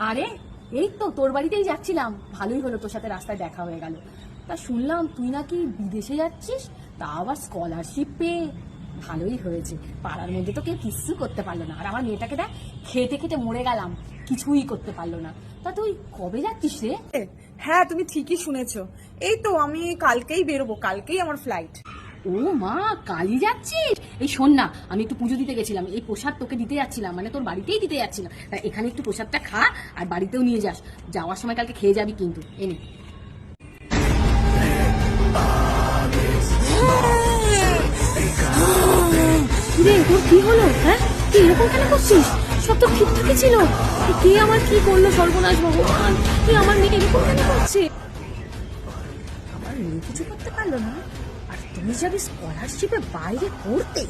আরে এই তো তোর বাড়িতেই যাচ্ছিলাম, ভালোই হলো তোর সাথে রাস্তায় দেখা হয়ে গেল। তা শুনলাম তুই নাকি বিদেশে যাচ্ছিস, তা আবার স্কলারশিপ পেয়ে। ভালোই হয়েছে, পাড়ার মধ্যে তো কেউ কিচ্ছু করতে পারলো না, আর আমার মেয়েটাকে দেখ খেতে খেতে মরে গেলাম, কিছুই করতে পারলো না। তা তুই কবে যাচ্ছিস রে? হ্যাঁ, তুমি ঠিকই শুনেছো। এই তো আমি কালকেই বেরোবো, কালকেই আমার ফ্লাইট। ও মা, কালি যাচ্ছিস? এই শোন না, আমি একটু পুজো দিতে গেছিলাম, এই প্রসাদ তোকে দিতে যাচ্ছিলাম, মানে তোর বাড়িতেই দিতে যাচ্ছিলাম। তা এখানে একটু প্রসাদটা খা, আর বাড়িতেও নিয়ে যাস, যাওয়ার সময় কালকে খেয়ে যাবি কিন্তু। এনে রে, তোর কি হলো? হ্যাঁ, তুই এরকম কেন করছিস? সব তো ঠিকঠাকই ছিল। কে আমার কি করলো সর্বনাশ ভগবান, তুই আমার মেয়ে এরকম কেন করছে? আমার মেয়ে কিছু করতে পারলো না, আর তুই যাবি স্কলারশিপে বাইরে পড়তে?